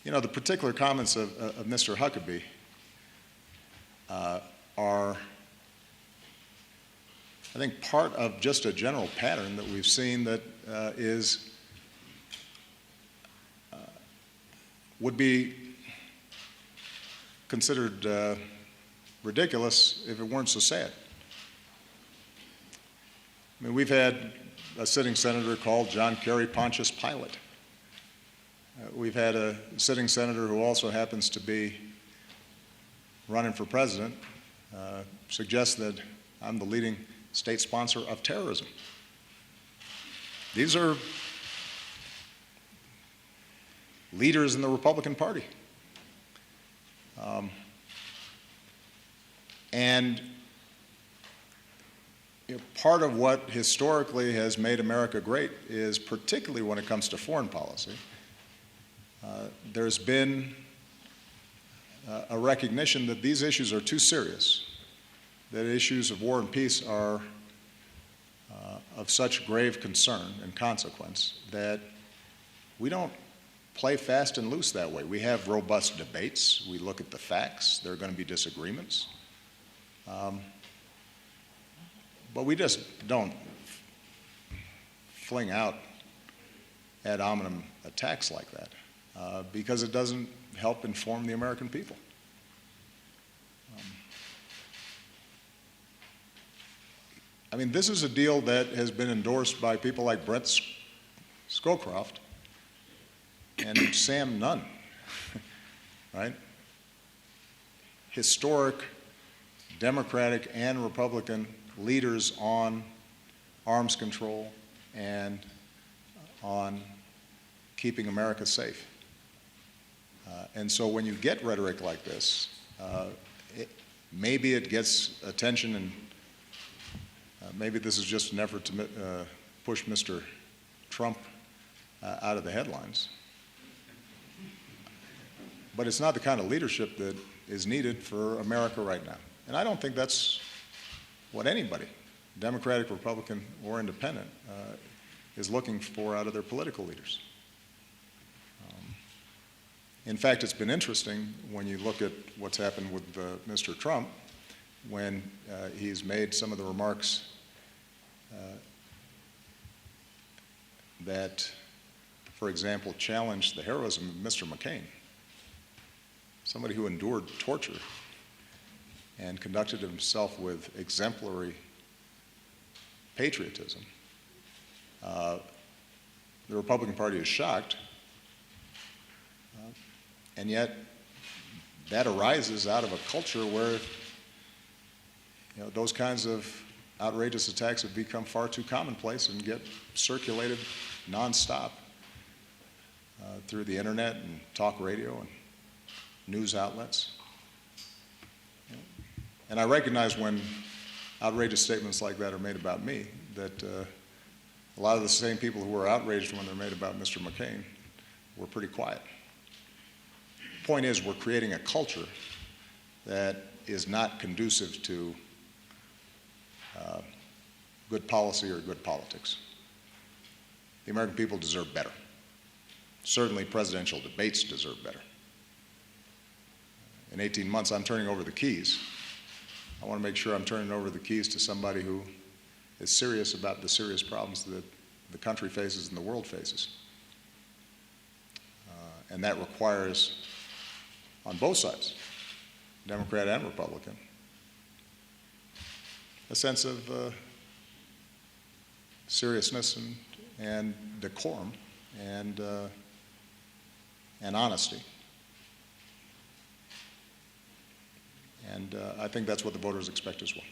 You know, the particular comments of Mr. Huckabee are, I think, part of just a general pattern that we've seen that would be considered ridiculous if it weren't so sad. I mean, we've had a sitting senator called John Kerry Pontius Pilate. We've had a sitting senator who also happens to be running for president suggest that I'm the leading state sponsor of terrorism. These are leaders in the Republican Party. And part of what historically has made America great is, particularly when it comes to foreign policy, there's been a recognition that these issues are too serious, that issues of war and peace are of such grave concern and consequence that we don't play fast and loose that way. We have robust debates. We look at the facts. There are going to be disagreements. But we just don't fling out ad hominem attacks like that because it doesn't help inform the American people. I mean, this is a deal that has been endorsed by people like Brent Scowcroft and Sam Nunn, right? Historic Democratic and Republican leaders on arms control and on keeping America safe. And so when you get rhetoric like this, maybe it gets attention, and maybe this is just an effort to push Mr. Trump out of the headlines. But it's not the kind of leadership that is needed for America right now. And I don't think that's what anybody, Democratic, Republican, or Independent, is looking for out of their political leaders. In fact, it's been interesting when you look at what's happened with Mr. Trump, when he's made some of the remarks that, for example, challenged the heroism of Mr. McCain, somebody who endured torture and conducted himself with exemplary patriotism. The Republican Party is shocked, and yet that arises out of a culture where those kinds of outrageous attacks have become far too commonplace and get circulated nonstop through the internet and talk radio and news outlets. And I recognize when outrageous statements like that are made about me that a lot of the same people who were outraged when they're made about Mr. McCain were pretty quiet. The point is, we're creating a culture that is not conducive to good policy or good politics. The American people deserve better. Certainly presidential debates deserve better. In 18 months, I'm turning over the keys. I want to make sure I'm turning over the keys to somebody who is serious about the serious problems that the country faces and the world faces. And that requires, on both sides, Democrat and Republican, a sense of seriousness and decorum and honesty. And I think that's what the voters expect as well.